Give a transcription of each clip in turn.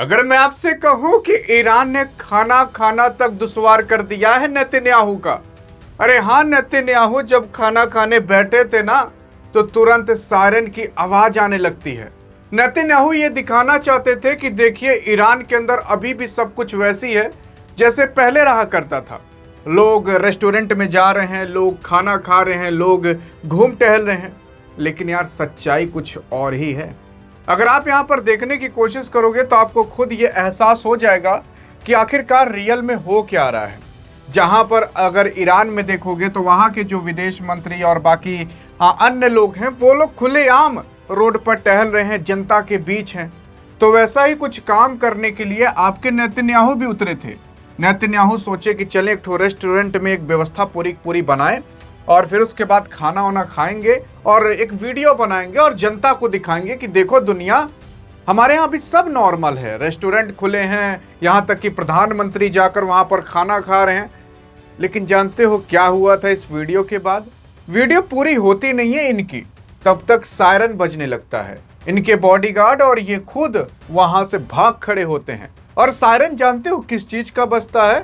अगर मैं आपसे कहूं कि ईरान ने खाना खाना तक दुश्वार कर दिया है नेतन्याहू का। अरे हाँ, नेतन्याहू जब खाना खाने बैठे थे ना, तो तुरंत सायरन की आवाज आने लगती है। नेतन्याहू ये दिखाना चाहते थे कि देखिए, ईरान के अंदर अभी भी सब कुछ वैसी है जैसे पहले रहा करता था। लोग रेस्टोरेंट में जा रहे हैं, लोग खाना खा रहे हैं, लोग घूम टहल रहे हैं। लेकिन यार, सच्चाई कुछ और ही है। अगर आप यहाँ पर देखने की कोशिश करोगे तो आपको खुद ये एहसास हो जाएगा कि आखिरकार रियल में हो क्या रहा है। जहाँ पर अगर ईरान में देखोगे तो वहाँ के जो विदेश मंत्री और बाकी अन्य लोग हैं, वो लोग खुलेआम रोड पर टहल रहे हैं, जनता के बीच हैं। तो वैसा ही कुछ काम करने के लिए आपके नेतन्याहू भी उतरे थे। नेतन्याहू सोचे कि चले एक ठो रेस्टोरेंट में एक व्यवस्था पूरी बनाएं और फिर उसके बाद खाना वाना खाएंगे और एक वीडियो बनाएंगे और जनता को दिखाएंगे कि देखो दुनिया, हमारे यहाँ भी सब नॉर्मल है। रेस्टोरेंट खुले हैं, यहाँ तक कि प्रधानमंत्री जाकर वहाँ पर खाना खा रहे हैं। लेकिन जानते हो क्या हुआ था इस वीडियो के बाद? वीडियो पूरी होती नहीं है इनकी, तब तक सायरन बजने लगता है। इनके बॉडीगार्ड और ये खुद वहाँ से भाग खड़े होते हैं। और सायरन जानते हो किस चीज का बजता है?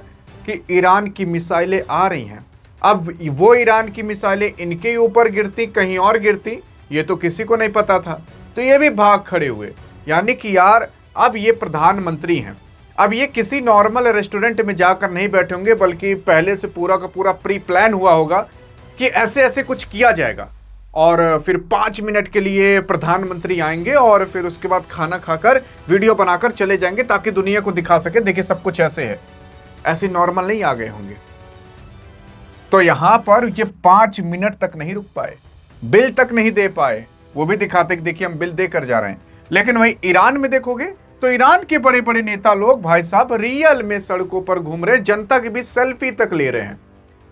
कि ईरान की मिसाइलें आ रही हैं। अब वो ईरान की मिसाइलें इनके ऊपर गिरती, कहीं और गिरती, ये तो किसी को नहीं पता था। तो ये भी भाग खड़े हुए। यानी कि यार, अब ये प्रधानमंत्री हैं। अब ये किसी नॉर्मल रेस्टोरेंट में जाकर नहीं बैठे होंगे, बल्कि पहले से पूरा का पूरा प्री प्लान हुआ होगा कि ऐसे ऐसे कुछ किया जाएगा। और फिर 5 मिनट के लिए प्रधानमंत्री आएंगे और फिर उसके बाद खाना खाकर वीडियो बनाकर चले जाएंगे, ताकि दुनिया को दिखा सके देखिए सब कुछ ऐसे है। ऐसे नॉर्मल नहीं आ गए होंगे। तो यहां पर ये 5 मिनट तक नहीं रुक पाए, बिल तक नहीं दे पाए। वो भी दिखाते कि देखिए हम बिल देकर जा रहे हैं। लेकिन वहीं ईरान में देखोगे तो ईरान के बड़े बड़े नेता लोग भाई साहब रियल में सड़कों पर घूम रहे, जनता के बीच सेल्फी तक ले रहे हैं।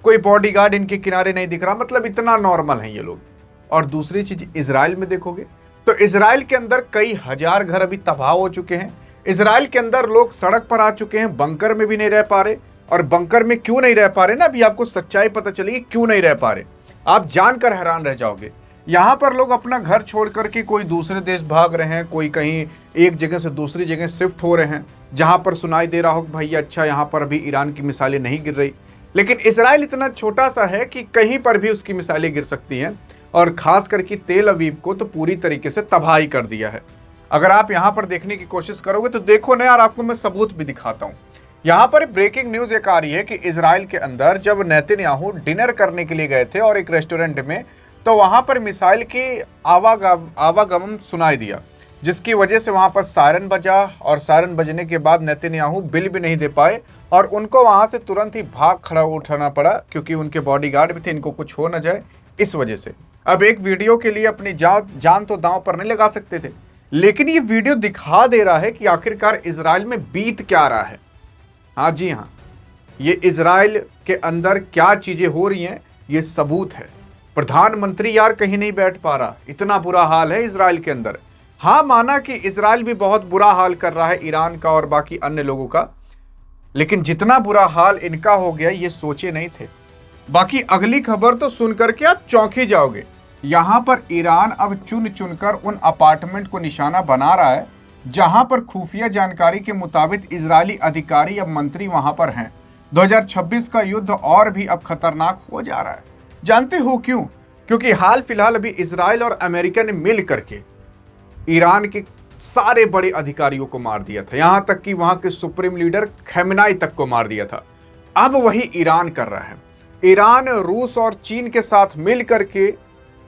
कोई बॉडीगार्ड इनके किनारे नहीं दिख रहा। मतलब इतना नॉर्मल है ये लोग। और दूसरी चीज, इजराइल में देखोगे तो इजराइल के अंदर कई हजार घर अभी तबाह हो चुके हैं। इजराइल के अंदर लोग सड़क पर आ चुके हैं, बंकर में भी नहीं रह पा रहे। और बंकर में क्यों नहीं रह पा रहे ना, अभी आपको सच्चाई पता चलेगी क्यों नहीं रह पा रहे। आप जानकर हैरान रह जाओगे। यहां पर लोग अपना घर छोड़ करके कोई दूसरे देश भाग रहे हैं, कोई कहीं एक जगह से दूसरी जगह शिफ्ट हो रहे हैं, जहां पर सुनाई दे रहा हो कि भाई अच्छा, यहां पर अभी ईरान की मिसाइलें नहीं गिर रही। लेकिन इजराइल इतना छोटा सा है कि कहीं पर भी उसकी मिसाइलें गिर सकती हैं। और खास करके तेल अवीव को तो पूरी तरीके से तबाही कर दिया है। अगर आप यहां पर देखने की कोशिश करोगे तो देखो ना यार, आपको मैं सबूत भी दिखाता हूं। यहां पर ब्रेकिंग न्यूज एक आ रही है कि इजराइल के अंदर जब नेतन्याहू डिनर करने के लिए गए थे और एक रेस्टोरेंट में, तो वहां पर मिसाइल की आवागमन सुनाई दिया, जिसकी वजह से वहां पर सायरन बजा। और सायरन बजने के बाद नेतन्याहू बिल भी नहीं दे पाए और उनको वहां से तुरंत ही भाग खड़ा उठाना पड़ा, क्योंकि उनके बॉडीगार्ड भी थे, इनको कुछ हो न जाए इस वजह से। अब एक वीडियो के लिए अपनी जान तो दांव पर नहीं लगा सकते थे, लेकिन ये वीडियो दिखा दे रहा है कि आखिरकार इजराइल में बीत क्या रहा है। हाँ जी हाँ, ये इजराइल के अंदर क्या चीजें हो रही हैं, ये सबूत है। प्रधानमंत्री यार कहीं नहीं बैठ पा रहा, इतना बुरा हाल है इजराइल के अंदर। हाँ, माना कि इजराइल भी बहुत बुरा हाल कर रहा है ईरान का और बाकी अन्य लोगों का, लेकिन जितना बुरा हाल इनका हो गया ये सोचे नहीं थे। बाकी अगली खबर तो सुनकर के आप चौंक ही जाओगे। यहां पर ईरान अब चुन चुनकर उन अपार्टमेंट को निशाना बना रहा है जहां पर खुफिया जानकारी के मुताबिक इजरायली अधिकारी अब मंत्री वहां पर हैं। 2026 का युद्ध और भी अब खतरनाक हो जा रहा है। जानते हो क्यों? क्योंकि हाल फिलहाल अभी इजराइल और अमेरिका ने मिल करके ईरान के सारे बड़े अधिकारियों को मार दिया था, यहां तक कि वहां के सुप्रीम लीडर खमेनाई तक को मार दिया था। अब वही ईरान कर रहा है। ईरान रूस और चीन के साथ मिल करके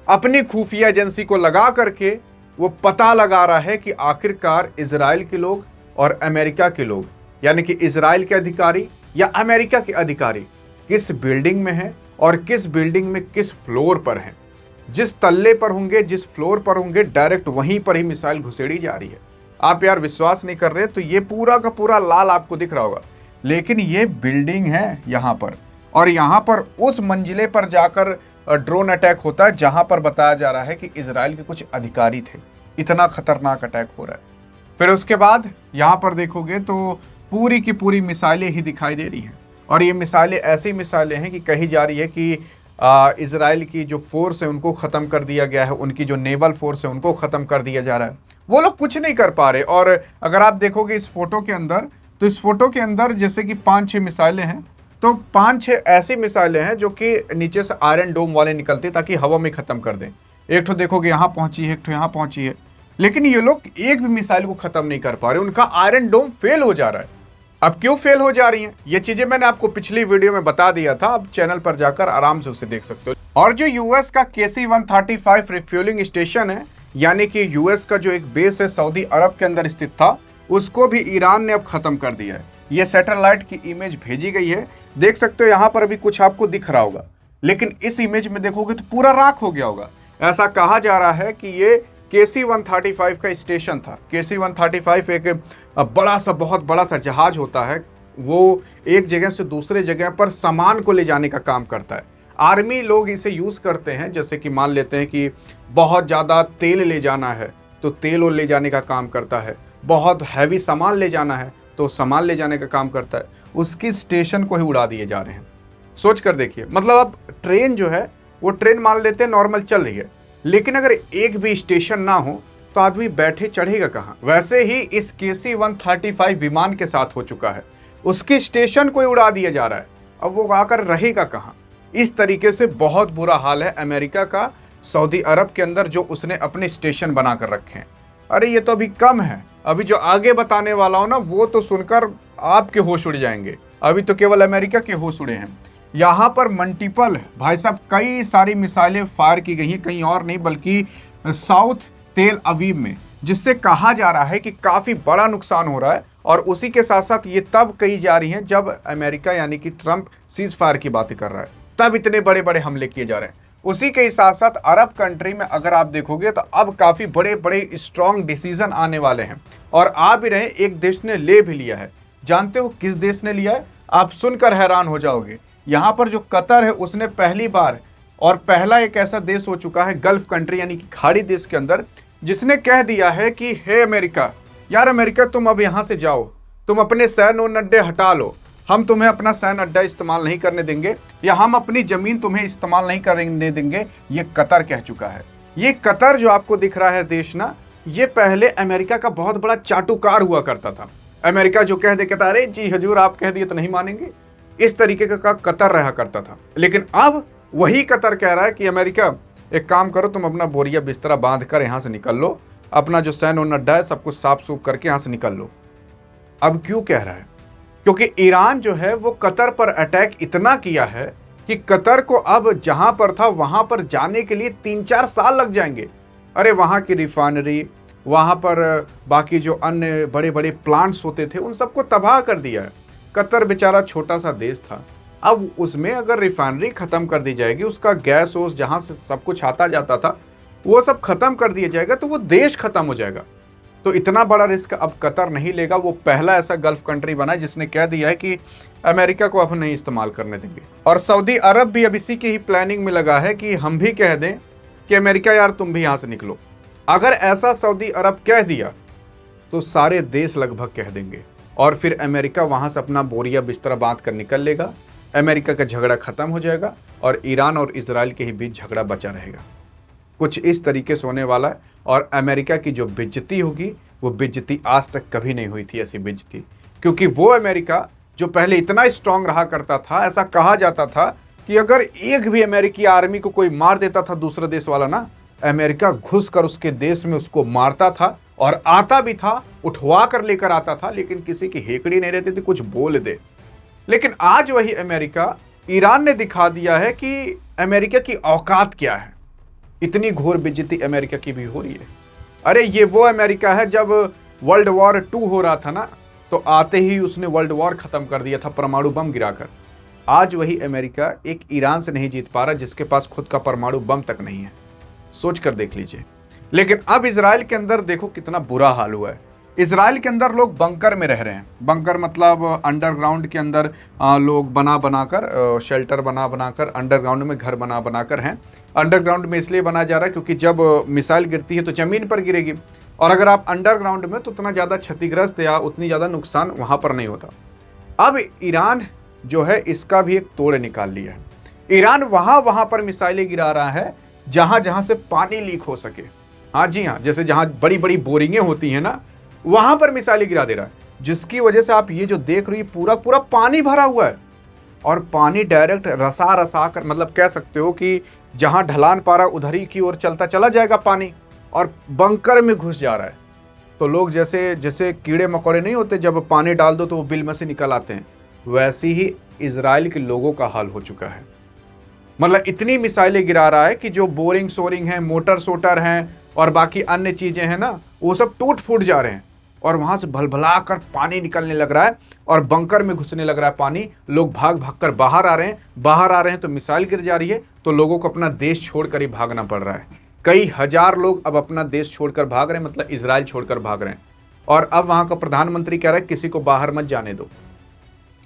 अपनी खुफिया एजेंसी को लगा करके वो पता लगा रहा है कि आखिरकार इजराइल के लोग और अमेरिका के लोग, यानी कि इजराइल के अधिकारी या अमेरिका के अधिकारी किस बिल्डिंग में हैं और किस बिल्डिंग में किस फ्लोर पर हैं। जिस तल्ले पर होंगे, जिस फ्लोर पर होंगे, डायरेक्ट वहीं पर ही मिसाइल घुसेड़ी जा रही है। आप यार विश्वास नहीं कर रहे तो ये पूरा का पूरा लाल आपको दिख रहा होगा, लेकिन ये बिल्डिंग है यहाँ पर। और यहाँ पर उस मंजिले पर जाकर ड्रोन अटैक होता है जहां पर बताया जा रहा है कि इजराइल के कुछ अधिकारी थे। इतना खतरनाक अटैक हो रहा है। फिर उसके बाद यहां पर देखोगे तो पूरी की पूरी मिसाइलें ही दिखाई दे रही हैं। और ये मिसाइलें ऐसी मिसाइलें हैं कि कही जा रही है कि इजराइल की जो फोर्स है उनको ख़त्म कर दिया गया है, उनकी जो नेवल फोर्स है उनको ख़त्म कर दिया जा रहा है। वो लोग कुछ नहीं कर पा रहे। और अगर आप देखोगे इस फोटो के अंदर, तो इस फोटो के अंदर जैसे कि 5-6 मिसाइलें हैं, तो 5-6 ऐसी मिसाइलें हैं जो कि नीचे से आयरन डोम वाले निकलती ताकि हवा में ख़त्म कर दें। एक तो देखोगे यहाँ पहुंची है, एक तो यहाँ पहुंची है, लेकिन ये लोग एक भी मिसाइल को ख़त्म नहीं कर पा रहे। उनका आयरन डोम फेल हो जा रहा है। अब क्यों फेल हो जा रही हैं ये चीजें मैंने आपको पिछली वीडियो में बता दिया था, आप चैनल पर जाकर आराम से उसे देख सकते हो। और जो यूएस का KC-135 रिफ्यूलिंग स्टेशन है, यानी कि यूएस का जो एक बेस है सऊदी अरब के अंदर स्थित था, उसको भी ईरान ने अब खत्म कर दिया है। ये सैटेलाइट की इमेज भेजी गई है, देख सकते हो। यहाँ पर अभी कुछ आपको दिख रहा होगा, लेकिन इस इमेज में देखोगे तो पूरा राख हो गया होगा। ऐसा कहा जा रहा है कि ये KC-135 का स्टेशन था। KC-135 एक बड़ा सा, बहुत बड़ा सा जहाज होता है। वो एक जगह से दूसरे जगह पर सामान को ले जाने का काम करता है। आर्मी लोग इसे यूज़ करते हैं, जैसे कि मान लेते हैं कि बहुत ज़्यादा तेल ले जाना है तो तेल और ले जाने का काम करता है, बहुत हैवी सामान ले जाना है तो सामान ले जाने का काम करता है। उसकी स्टेशन को ही उड़ा दिए जा रहे हैं। सोच कर देखिए, मतलब अब ट्रेन जो है वो ट्रेन मान लेते हैं नॉर्मल चल रही है, लेकिन अगर एक भी स्टेशन ना हो तो आदमी बैठे चढ़ेगा कहाँ। वैसे ही इस KC-135 विमान के साथ हो चुका है, उसके स्टेशन को ही उड़ा दिया जा रहा है। अब वो आकर रहेगा कहाँ। इस तरीके से बहुत बुरा हाल है अमेरिका का सऊदी अरब के अंदर, जो उसने अपने स्टेशन बनाकर रखे हैं। अरे ये तो अभी कम है, अभी जो आगे बताने वाला हो ना, वो तो सुनकर आपके होश उड़ जाएंगे। अभी तो केवल अमेरिका के होश उड़े हैं। यहाँ पर मल्टीपल भाई साहब कई सारी मिसाइलें फायर की गई हैं, कहीं और नहीं बल्कि साउथ तेल अवीव में, जिससे कहा जा रहा है कि काफ़ी बड़ा नुकसान हो रहा है। और उसी के साथ साथ ये तब कही जा रही हैं जब अमेरिका यानी कि ट्रंप सीज फायर की बातें कर रहा है, तब इतने बड़े बड़े हमले किए जा रहे हैं। उसी के साथ साथ अरब कंट्री में अगर आप देखोगे तो अब काफ़ी बड़े बड़े स्ट्रॉन्ग डिसीजन आने वाले हैं, और आ भी रहे। एक देश ने ले भी लिया है। जानते हो किस देश ने लिया है? आप सुनकर हैरान हो जाओगे। यहाँ पर जो कतर है, उसने पहली बार और पहला एक ऐसा देश हो चुका है गल्फ कंट्री यानी कि खाड़ी देश के अंदर, जिसने कह दिया है कि हे अमेरिका, यार अमेरिका तुम अब यहाँ से जाओ, तुम अपने सैन्य अड्डे हटा लो, हम तुम्हें अपना सैन्य अड्डा इस्तेमाल नहीं करने देंगे, या हम अपनी ज़मीन तुम्हें इस्तेमाल नहीं करने देंगे। ये कतर कह चुका है। ये कतर जो आपको दिख रहा है देश ना, ये पहले अमेरिका का बहुत बड़ा चाटुकार हुआ करता था। अमेरिका जो कह दे कहता अरे जी हजूर आप कह दिए तो नहीं मानेंगे, इस तरीके का कतर रहा करता था। लेकिन अब वही कतर कह रहा है कि अमेरिका एक काम करो, तुम अपना बोरिया बिस्तरा बांध कर यहाँ से निकल लो, अपना जो सैन्य अड्डा है सब कुछ साफ सूफ करके यहाँ से निकल लो। अब क्यों कह रहा है? क्योंकि ईरान जो है वो कतर पर अटैक इतना किया है कि कतर को अब जहां पर था वहां पर जाने के लिए 3-4 साल लग जाएंगे। अरे वहां की रिफाइनरी, वहां पर बाकी जो अन्य बड़े बड़े प्लांट्स होते थे, उन सबको तबाह कर दिया है। कतर बेचारा छोटा सा देश था, अब उसमें अगर रिफाइनरी खत्म कर दी जाएगी, उसका गैस वोस जहां से सब कुछ आता जाता था वो सब खत्म कर दिया जाएगा, तो वो देश खत्म हो जाएगा। तो इतना बड़ा रिस्क अब कतर नहीं लेगा। वो पहला ऐसा गल्फ कंट्री बना है जिसने कह दिया है कि अमेरिका को अब नहीं इस्तेमाल करने देंगे। और सऊदी अरब भी अब इसी की ही प्लानिंग में लगा है कि हम भी कह दें कि अमेरिका यार तुम भी यहाँ से निकलो। अगर ऐसा सऊदी अरब कह दिया तो सारे देश लगभग कह देंगे, और फिर अमेरिका वहाँ से अपना बोरिया बिस्तरा बांध कर निकल लेगा। अमेरिका का झगड़ा खत्म हो जाएगा और ईरान और इजराइल के ही बीच झगड़ा बचा रहेगा। कुछ इस तरीके से होने वाला है। और अमेरिका की जो बेइज्जती होगी, वो बेइज्जती आज तक कभी नहीं हुई थी ऐसी बेइज्जती, क्योंकि वो अमेरिका जो पहले इतना स्ट्रांग रहा करता था, ऐसा कहा जाता था कि अगर एक भी अमेरिकी आर्मी को कोई मार देता था दूसरा देश वाला ना, अमेरिका घुस कर उसके देश में उसको मारता था, और आता भी था, उठवा कर लेकर आता था, लेकिन किसी की हेकड़ी नहीं रहती थी कुछ बोल दे। लेकिन आज वही अमेरिका, ईरान ने दिखा दिया है कि अमेरिका की औकात क्या है। इतनी घोर बेइज्जती अमेरिका की भी हो रही है। अरे ये वो अमेरिका है जब वर्ल्ड वॉर 2 हो रहा था ना, तो आते ही उसने वर्ल्ड वॉर खत्म कर दिया था परमाणु बम गिराकर। आज वही अमेरिका एक ईरान से नहीं जीत पा रहा जिसके पास खुद का परमाणु बम तक नहीं है। सोच कर देख लीजिए। लेकिन अब इजराइल के अंदर देखो कितना बुरा हाल हुआ है। इजराइल के अंदर लोग बंकर में रह रहे हैं। बंकर मतलब अंडरग्राउंड के अंदर लोग बना कर शेल्टर बना कर अंडरग्राउंड में घर बना कर हैं। अंडरग्राउंड में इसलिए बनाया जा रहा है क्योंकि जब मिसाइल गिरती है तो ज़मीन पर गिरेगी, और अगर आप अंडरग्राउंड में तो उतना ज़्यादा क्षतिग्रस्त या उतनी ज़्यादा नुकसान वहाँ पर नहीं होता। अब ईरान जो है इसका भी एक तोड़ निकाल लिया है। ईरान वहां वहां पर मिसाइलें गिरा रहा है जहां जहां से पानी लीक हो सके। हाँ जी हाँ, जैसे जहां बड़ी बड़ी बोरिंगें होती हैं ना, वहां पर मिसाइलें गिरा दे रहा है, जिसकी वजह से आप ये जो देख रही है पूरा पूरा पानी भरा हुआ है। और पानी डायरेक्ट रसा रसा कर, मतलब कह सकते हो कि जहां ढलान पा रहा उधर ही की ओर चलता चला जाएगा पानी, और बंकर में घुस जा रहा है। तो लोग जैसे जैसे कीड़े मकोड़े नहीं होते, जब पानी डाल दो तो वो बिल में से निकल आते हैं, वैसे ही इजराइल के लोगों का हाल हो चुका है। मतलब इतनी मिसाइलें गिरा रहा है कि जो बोरिंग सोरिंग है, मोटर सोटर हैं और बाकी अन्य चीजें हैं ना, वो सब टूट फूट जा रहे हैं और वहां से भलभला कर पानी निकलने लग रहा है और बंकर में घुसने लग रहा है पानी। लोग भाग भाग कर बाहर आ रहे हैं तो मिसाइल गिर जा रही है, तो लोगों को अपना देश छोड़कर ही भागना पड़ रहा है। कई हजार लोग अब अपना देश छोड़कर भाग रहे हैं, मतलब इजराइल छोड़कर भाग रहे हैं। और अब वहां का प्रधानमंत्री कह रहा है किसी को बाहर मत जाने दो।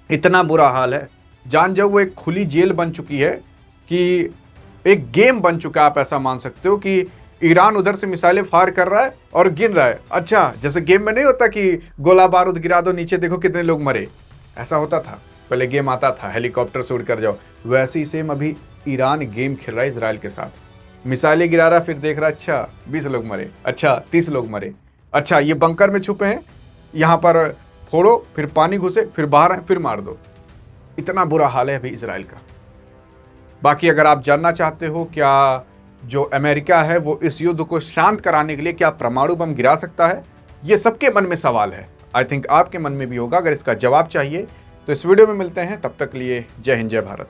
इतना बुरा हाल है। जान जाओ, वो एक खुली जेल बन चुकी है, कि एक गेम बन चुका है। आप ऐसा मान सकते हो कि ईरान उधर से मिसाइलें फायर कर रहा है और गिन रहा है। अच्छा, जैसे गेम में नहीं होता कि गोला बारूद गिरा दो, नीचे देखो कितने लोग मरे, ऐसा होता था पहले, गेम आता था हेलीकॉप्टर से उड़ कर जाओ, वैसे ही सेम अभी ईरान गेम खेल रहा है इजराइल के साथ। मिसाइलें गिरा रहा है, फिर देख रहा है अच्छा 20 लोग मरे, अच्छा 30 लोग मरे, अच्छा ये बंकर में छुपे हैं, यहाँ पर फोड़ो, फिर पानी घुसे, फिर बाहर आए, फिर मार दो। इतना बुरा हाल है अभी इजराइल का। बाकी अगर आप जानना चाहते हो क्या जो अमेरिका है वो इस युद्ध को शांत कराने के लिए क्या परमाणु बम गिरा सकता है, ये सबके मन में सवाल है। आई थिंक आपके मन में भी होगा। अगर इसका जवाब चाहिए तो इस वीडियो में मिलते हैं, तब तक लिए जय हिंद जय भारत।